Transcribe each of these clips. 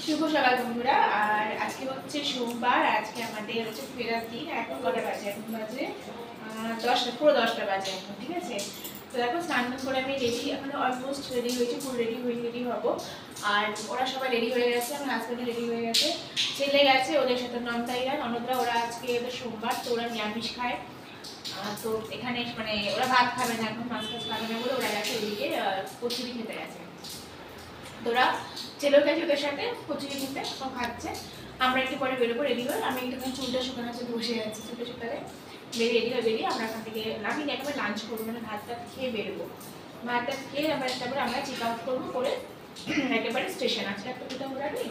শুভ সকাল বন্ধুরা। আর আজকে হচ্ছে সোমবার, আজকে আমাদের হচ্ছে ফেরার দিন। এখন কটা বাজে? এখন বাজে 10টা, পুরো 10টা বাজে এখন, ঠিক আছে। তো দেখো স্নান করে আমি রেডি, এখন অলমোস্ট রেডি হয়েছি, পুরো রেডি হবো। আর ওরা সবাই রেডি হয়ে গেছে, আমার হাজব্যান্ডও রেডি হয়ে গেছে, ছেলে গেছে ওদের সাথে নন্দাইরা ননদরা। ওরা আজকে ওদের সোমবার, তো ওরা নিরামিষ খায়। তো এখানে মানে ওরা ভাত খাবে না, এখন মাছ টাছ খাবে না বলে ওরা গেছে ওদিকে কচুরি খেতে গেছে। তোরা ছেলেও গেছে ওদের সাথে কচুরি খেতে, সব খাচ্ছে। আমরা একটু পরে বেরোবো, রেডি হয়ে আমি একটুখানি চুলটা শুকানো আছে, বসে আছি চুলটা শুকাতে। রেডি হয়ে বেরিয়ে আমরা এখান থেকে আমি একেবারে লাঞ্চ করবো, মানে ভাত টাত খেয়ে বেরোবো। ভাত টাত খেয়ে আবার তারপরে আমরা চেক আউট করবো, করে একেবারে স্টেশন আজকে একটা কোথাও ঘোরা নেই।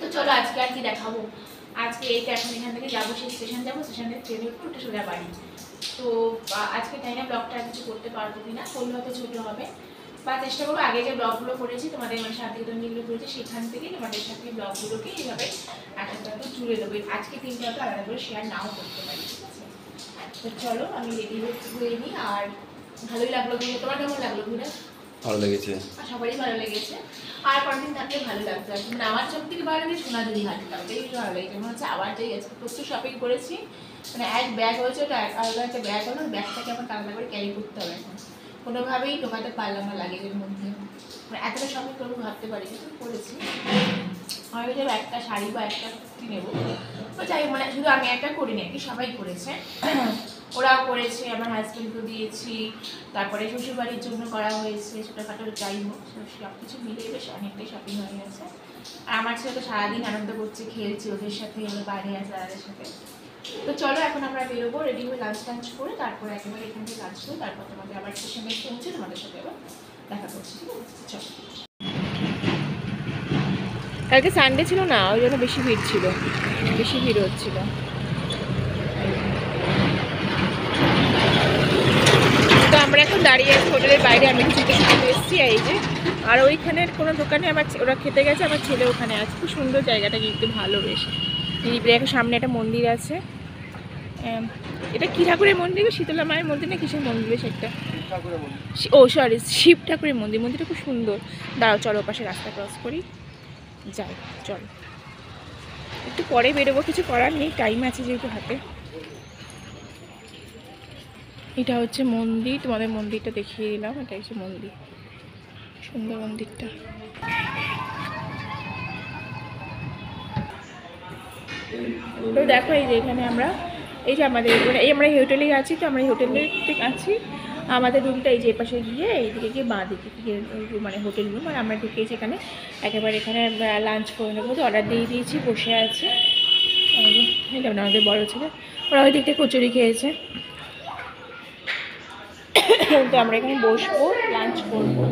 তো চলো আজকে আর কি দেখাবো। আজকে এই তো এখন এখান থেকে যাবো, সেই স্টেশন যাবো, স্টেশন থেকে ট্রেনে উঠবো, ওটা সোজা বাড়ি। তো আজকে তাই না ব্লগটা আর কিছু করতে পারবো কিনা, করলে হয়তো ছোটো হবে, বা চেষ্টা করবো আগে যে ব্লগগুলো করেছি তোমাদের মানে শান্তিনিকেতন যেগুলো করেছি সেখান থেকে তোমাদের সাথে ব্লগগুলোকে এইভাবে একসাথে হয়তো জুড়ে দেবো। আজকে তিনটে হয়তো আলাদা করে শেয়ার নাও করতে পারি, ঠিক আছে। তো চলো আমি রেডি হয়ে নিই। আর ভালোই লাগলো ঘুরে, তোমার কেমন লাগলো ঘুরে? ভালো লেগেছে, সবারই ভালো লেগেছে। আর কয়েকদিন থাকলে ভালো লাগতো আর কি, মানে আমার সব থেকে ভালো লাগে সোনাঝুরি হাটটা, ওটাই ভালো লাগে। মনে হচ্ছে আবার যাই আছে, প্রচুর শপিং করেছি, মানে এক ব্যাগ হয়েছে, ওটা আলাদা একটা ব্যাগ হলো, ব্যাগটাকে আমার আলাদা করে ক্যারি করতে হবে এখন, কোনোভাবেই ঢোকাতে পারলাম না লাগেজের মধ্যে, মানে এতটা শপিং করবো ভাবতে পারি কিন্তু করেছি। আমি যে একটা শাড়ি বা একটা কুর্তি নেবো, তো যাই মানে শুধু আমি একটা করিনি আর কি, সবাই করেছে, ওরাও করেছে, আমার হাজব্যান্ডকেও দিয়েছি, তারপরে শ্বশুরবাড়ির জন্য করা হয়েছে ছোটোখাটো, যাই হোক সব কিছু মিলিয়ে বেশ অনেকটাই শপিং হয়ে গেছে। আর আমার ছেলে তো সারাদিন আনন্দ করছে, খেলছে ওদের সাথে, ওদের বাইরে আছে তাদের সাথে। তো চলো এখন আমরা বেরোবো, রেডি হয়ে লাঞ্চ করে তারপরে একেবারে এখান থেকে লাঞ্চ করে তারপর তোমাদের আবার স্টেশনে পৌঁছে তোমাদের সাথে আবার দেখা করছি, ঠিক আছে। চলো, কালকে সানডে ছিল না, ওই জন্য বেশি ভিড় ছিল, বেশি ভিড় হচ্ছিল। তো আমরা এখন দাঁড়িয়ে আছি হোটেলের বাইরে, আমি কিছু এসেছি এই যে। আর ওইখানের কোনো দোকানে আমার ওরা খেতে গেছে, আমার ছেলে ওখানে আছে, খুব সুন্দর জায়গাটা কিন্তু ভালো বেশ। দেখো সামনে একটা মন্দির আছে, এটা কি ঠাকুরের মন্দির? শীতলা মায়ের মন্দির না কিসের মন্দির বেশ একটা, ও সরি শিব ঠাকুরের মন্দির। মন্দিরটা খুব সুন্দর। দাঁড়াও চলো পাশে রাস্তা ক্রস করি, যাই চলো। একটু পরে বেরোবো, কিছু করার নেই, টাইম আছে যেহেতু হাতে। এটা হচ্ছে মন্দির, তোমাদের মন্দিরটা দেখিয়ে দিলাম, এটা হচ্ছে মন্দির, সুন্দর মন্দিরটা। তো দেখো এই যে এখানে আমরা, এই যে আমাদের এই আমরা এই হোটেলেই আছি, তো আমরা এই হোটেলে আছি। আমাদের রুমটা এই যে পাশে গিয়ে এইদিকে গিয়ে বাঁ দিকে মানে হোটেল রুম, আর আমরা ঢুকেছি এখানে, একেবারে এখানে লাঞ্চ করে নেবো। তো অর্ডার দিয়ে দিয়েছি, বসে আছে যেমন আমাদের বড়ো ছেলে, ওরা ওই দিক থেকে কচুরি খেয়েছে। তো আমরা এখানে বসবো, লাঞ্চ করবো।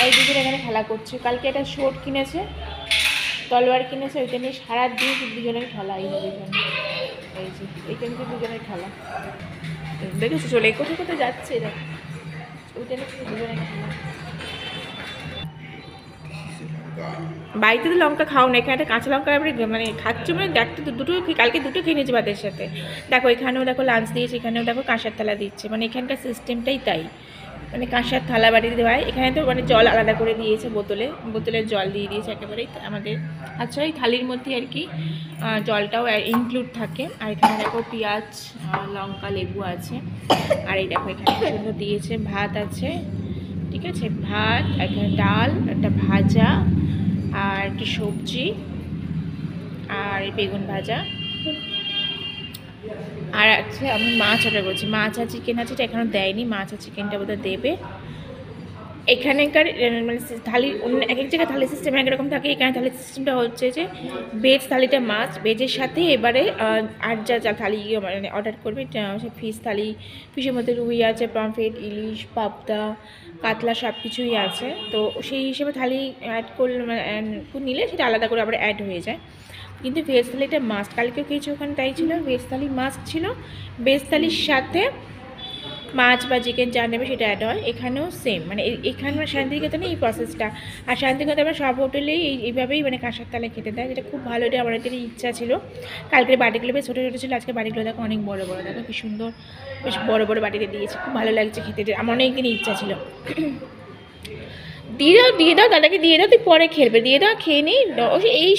এই দুজন এখানে খেলা করছে, কালকে একটা শর্ট কিনেছে, তলোয়ার কিনেছে, ওইটা নিয়ে সারাদিন দুজনের খেলা। এই দুজন এই যে এইটা নিয়ে দুজনের খেলা দেখেছো, চলে কোথায় কোথায় যাচ্ছে, দেখ ওইটা নিয়ে দুজনের খেলা। বাড়িতে তো লঙ্কা খাও না, এখানে একটা কাঁচা লঙ্কা মানে খাচ্ছো, মানে দেখতে দুটো কালকে দুটো খেয়ে নিয়েছে ভাতের সাথে। দেখো এখানেও দেখো লাঞ্চ দিয়েছে, এখানেও দেখো কাঁসার থালা দিচ্ছে, মানে এখানকার সিস্টেমটাই তাই, মানে কাঁসার থালা বাড়িতে দেওয়ায়। এখানে তো মানে জল আলাদা করে দিয়েছে, বোতলের জল দিয়ে দিয়েছে একেবারেই আমাদের। আচ্ছা এই থালির মধ্যে আর কি জলটাও ইনক্লুড থাকে। আর এখানে দেখো পেঁয়াজ, লঙ্কা, লেবু আছে। আর এই দেখো এখানে সুন্দর দিয়েছে, ভাত আছে, ঠিক আছে, ভাত, এখানে ডাল, একটা ভাজা, আর একটু সবজি, আর এই বেগুন ভাজা, আর আছে আমি মাছ অর্ডার করছি, মাছ আর চিকেন আছে, এটা এখনও দেয়নি, মাছ আর চিকেনটা বোধহয় দেবে। এখানেকার মানে থালির অন্য এক এক জায়গায় থালি সিস্টেম একরকম থাকে, এখানে থালি সিস্টেমটা হচ্ছে যে ভেজ থালিটা মাছ, ভেজের সাথে এবারে আর যা থালি মানে অর্ডার করবে, ফিশ থালি, ফিশের মধ্যে রুই আছে, পমফ্রেট, ইলিশ, পাবদা, কাতলা সব কিছুই আছে। তো সেই হিসেবে থালি অ্যাড করলে নিলে সেটা আলাদা করে আবার অ্যাড হয়ে যায়। কিন্তু ভেজ থালিটা মাস্ট, কালকেও কিছু ওখানে তাই ছিল, ভেজ থালি মাস্ট ছিল, ভেজ থালির সাথে মাছ বা চিকেন যা নেবে সেটা অ্যাড হয়। এখানেও সেম, মানে এখানে শান্তিনিকেতনে এই প্রসেসটা। আর শান্তিনিকেতনে আমরা সব হোটেলেই এইভাবেই মানে কাঁসার থালায় খেতে দেয়, যেটা খুব ভালো, এটা আমার এদের ইচ্ছা ছিল। কালকের বাটিগুলো বেশ ছোটো ছোটো ছিল, আজকে বাটিগুলো দেখো অনেক বড় বড়, দেখো কি সুন্দর, বেশ বড় বড় বাটিতে দিয়েছে, খুব ভালো লাগছে খেতে, আমার অনেক দিনই ইচ্ছা ছিল। দিয়ে দাও দাদাকে দিয়ে দাও, তুই পরে খেলবে, দিয়ে দাও খেয়ে নিই। এই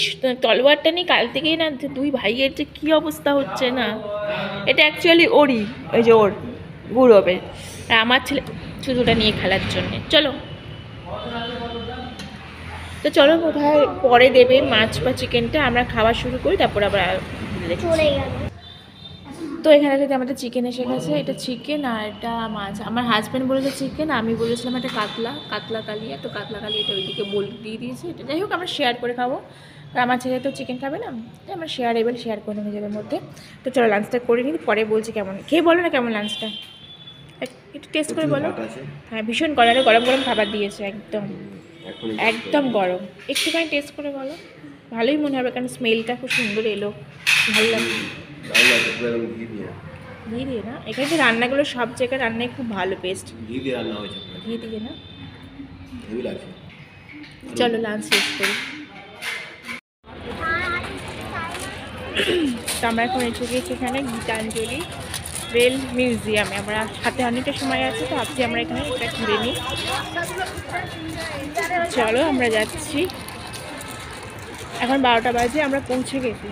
তলোয়ারটা নিয়ে কাল থেকেই না দুই ভাইয়ের যে কী অবস্থা হচ্ছে না, এটা অ্যাকচুয়ালি ওরই, ওই যে ওর গুরবের, আর আমার ছেলে শুধু ওটা নিয়ে খেলার জন্যে। চলো তো চলো কোথায় পরে দেবে মাছ বা চিকেনটা, আমরা খাওয়া শুরু করি, তারপর আবার তো এখানে থেকে আমাদের চিকেন এসে গেছে। এটা চিকেন আর এটা মাছ। আমার হাজব্যান্ড বলেছে চিকেন, আমি বলেছিলাম একটা কাতলা কালিয়া, তো কাতলা কালিয়াটা ওইদিকে দিয়ে দিয়েছে। এটা যাই হোক আমরা শেয়ার করে খাবো, কারণ আমার ছেলে তো চিকেন খাবে না, তাই আমরা শেয়ার করে নিজেদের মধ্যে। তো চলো লাঞ্চটা করে নিই, পরে বলছি কেমন, খেয়ে বলো না কেমন লাঞ্চটা, একটু টেস্ট করে বলো। হ্যাঁ ভীষণ গরম গরম গরম খাবার দিয়েছে, একদম একদম গরম। একটুখানি টেস্ট করে বলো, ভালোই মনে হবে, কারণ স্মেলটা খুব সুন্দর এলো, ভালো লাগবে। ঘি দিয়ে না, এখানে যে রান্নাগুলো সব জায়গায় রান্নায় খুব ভালো, বেস্ট ঘি দিয়ে রান্না হয়েছে, ঘি দিয়ে না। চলো লাঞ্চ শেষ করি। তো আমরা এখন এসে গিয়েছি এখানে গীতাঞ্জলি রেল মিউজিয়ামে। আমরা হাতে অনেকটা সময় আছে, তো ভাবছি আমরা এখানে একটা ঘুরে নিই। চলো আমরা যাচ্ছি, এখন 12টা বাজে, আমরা পৌঁছে গেছি।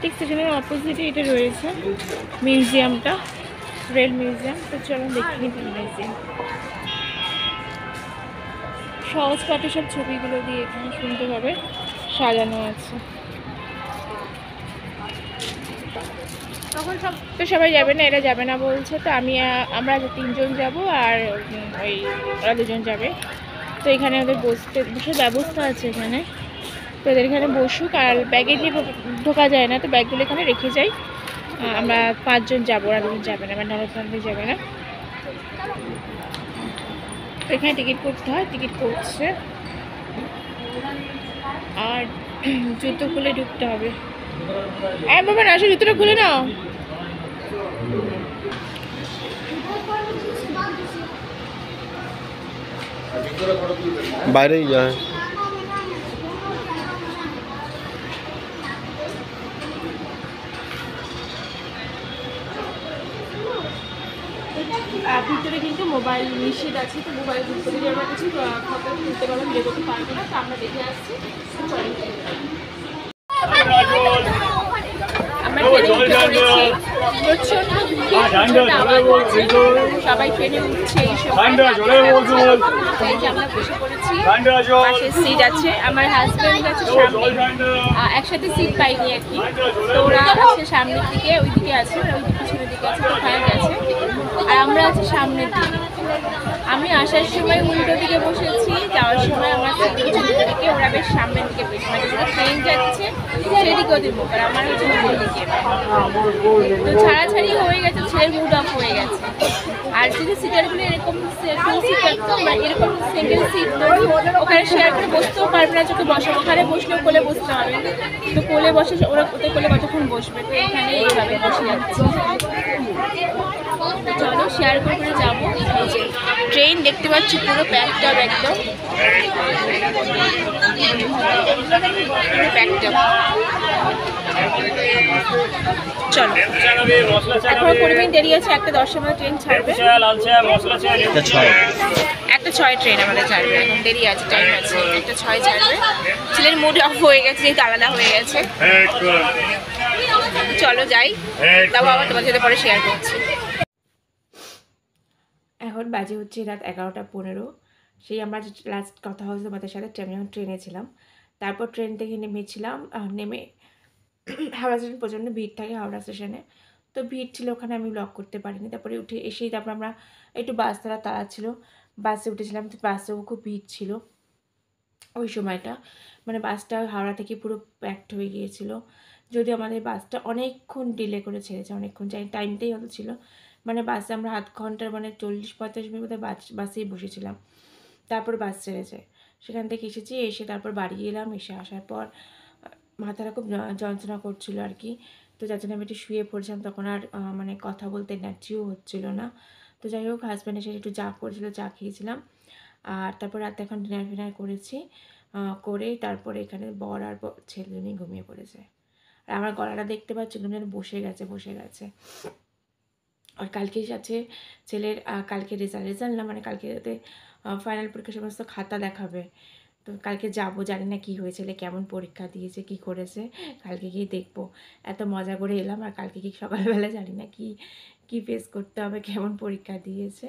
ঠিক স্টেশনের অপোজিটে এটা রয়েছে মিউজিয়ামটা, রেল মিউজিয়াম। তো চলো দেখি মিউজিয়াম। সহজ পাঠে সব ছবিগুলো দিয়ে এখানে সুন্দরভাবে সাজানো আছে। তো সবাই যাবে না, এরা যাবে না বলছে, তো আমরা 3জন যাব, আর ওই ওরা 2জন যাবে। তো এখানে ওদের বসে ব্যবস্থা আছে এখানে, তো ওদের এখানে বসুক, আর ব্যাগে নিয়ে ঢোকা যায় না, তো ব্যাগগুলো এখানে রেখে যাই। আমরা 5জন যাবো, ওরা 2জন যাবে না, আমার ননদ যাবে না। তো এখানে টিকিট করতে হয়, টিকিট করছে, আর জুতো খুলে ঢুকতে হবে। বাবা না, আসে জুতোটা খুলে নাও। বাইরেই যায়। ভিতরে কিন্তু মোবাইল নিষেধ আছে, তো মোবাইল ভিতরে আমরা কিছু ফটো তুলতে পারবো, ভিডিও করতে পারবো না, তো আমরা দেখে আসছি। আমরা সবাই ট্রেনে উঠছে, এই সময় আমরা বসে পড়েছি, পাশে সিট আছে, আমার হাজব্যান্ড আছে সামনে, একসাথে সিট পাইনি আর কি, তো ওরা আছে সামনের দিকে, ওইদিকে আছে, ওইদিকে পিছনের দিকে আছে, তো ওখানে গেছে, আর আমরা আছি সামনের দিকে। আমি আসার সময় উল্টো দিকে বসেছি, যাওয়ার সময় আমার পিছনের দিকে, ওরা বেশ সামনের দিকে বসে, মানে ট্রেন যাচ্ছে সেদিকে ওদের মুখ, আর আমার হচ্ছে উল্টো দিকে। তো ছাড়াছাড়ি হয়ে গেছে, ছেলের মুড অফ হয়ে গেছে। আর যদি সিটারগুলো এরকম এরকম সিঙ্গেল সিট, তো ওখানে শেয়ার করে বসতেও পারবে না, চোখে বসে ওখানে বসলেও কোলে বসতে হবে, তো কোলে বসে ওরা ওদের কোলে কতক্ষণ বসবে, তো এখানে এইভাবে বসে যাচ্ছে। চলো শেয়ার করে যাবো। ট্রেন দেখতে পাচ্ছি পুরো প্যাকড আপ, একদম প্যাকড আপ। চলো এখনো 20 মিনিট দেরি আছে, 1:10 আমাদের ট্রেন ছাড়বে, 1:06 ট্রেন আমাদের ছাড়বে, এখন দেরি আছে, টাইম আছে, 1:06 ছাড়বে। ছেলের মুড অফ হয়ে গেছে, যেহেতু আলাদা হয়ে গেছে। চলো যাই, তাও আবার তোমার সাথে পরে শেয়ার করছি। এখন বাজে হচ্ছে রাত 11:15। সেই আমরা লাস্ট কথা হয়েছে তোমাদের সাথে যখন ট্রেনে ছিলাম, তারপর ট্রেন থেকে নেমেছিলাম, নেমে হাওড়া স্টেশন প্রচণ্ড ভিড় থাকে হাওড়া স্টেশনে, তো ভিড় ছিল ওখানে, আমি ব্লগ করতে পারিনি। তারপরে উঠে এসেই তারপর আমরা একটু বাস তাড়া ছিল, বাসে উঠেছিলাম, তো বাসেও খুব ভিড় ছিল ওই সময়টা, মানে বাসটা হাওড়া থেকে পুরো প্যাকড হয়ে গিয়েছিলো। যদিও আমাদের বাসটা অনেকক্ষণ ডিলে করে ছেড়েছে, অনেকক্ষণ টাইমটাই হতো ছিল, মানে বাসে আমরা আধ ঘন্টার মানে 40-45 মিনিট মধ্যে বাসেই বসেছিলাম, তারপর বাস ছেড়েছে। সেখান থেকে এসে তারপর বাড়ি এলাম, এসে আসার পর মাথাটা খুব যন্ত্রণা করছিল আর কি, তো যার জন্য আমি একটু শুয়ে পড়ছিলাম, তখন আর মানে কথা বলতে এনার্জিও হচ্ছিল না। তো যাই হোক হাজব্যান্ড এসে একটু চা করেছিল, চা খেয়েছিলাম, আর তারপর রাতে এখন ডিনার করেছি, করে তারপরে এখানে বর আর ছেলে নিয়ে ঘুমিয়ে পড়েছে। আর আমার গলাটা দেখতে পাচ্ছি যেন বসে গেছে। আর কালকে আছে ছেলের, কালকে রেজাল্ট না, মানে কালকে ফাইনাল পরীক্ষা সমস্ত খাতা দেখাবে। তো কালকে যাব, জানি না কী হয়েছে, কেমন পরীক্ষা দিয়েছে, কী করেছে, কালকে গিয়ে দেখবো। এত মজা করে এলাম, আর কালকে কি সকালবেলা জানি না কি কি ফেস করতে হবে, কেমন পরীক্ষা দিয়েছে।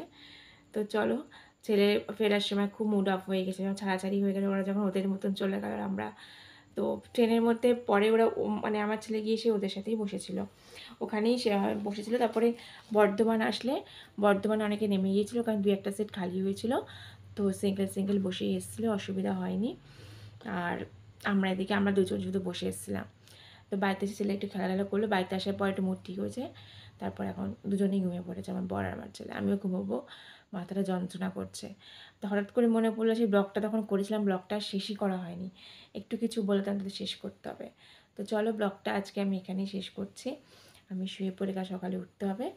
তো চলো, ছেলে ফেরার সময় খুব মুড অফ হয়ে গেছে, যখন ছাড়াছাড়ি হয়ে গেল, ওরা যখন ওদের মতন চলে গেল, আর আমরা তো ট্রেনের মধ্যে পরে ওরা মানে আমার ছেলে গিয়ে সে ওদের সাথেই বসেছিল, ওখানেই সে বসেছিল। তারপরে বর্ধমান আসলে, বর্ধমানে অনেকে নেমে গিয়েছিলো, কারণ 2-1টা সিট খালি হয়েছিল, তো সিঙ্গেল সিঙ্গেল বসেই এসেছিলো, অসুবিধা হয়নি। আর আমরা দুজন শুধু বসে এসেছিলাম। তো বাড়িতে এসে ছেলে একটু খেলাধুলা করলো, বাড়িতে আসার পর একটু মুড ঠিক হয়েছে। তারপর এখন দুজনেই ঘুমিয়ে পড়েছে, আমার বর আর আমার ছেলে। আমিও ঘুমোবো, মাথাটা যন্ত্রণা করছে। তো হঠাৎ করে মনে পড়লো সেই ব্লগটা তখন করেছিলাম, ব্লগটা শেষই করা হয়নি, একটু কিছু বলে তাদের শেষ করতে হবে। তো চলো, ব্লগটা আজকে আমি এখানেই শেষ করছি। আমি শুয়ে পড়ে কাল সকালে উঠতে হবে।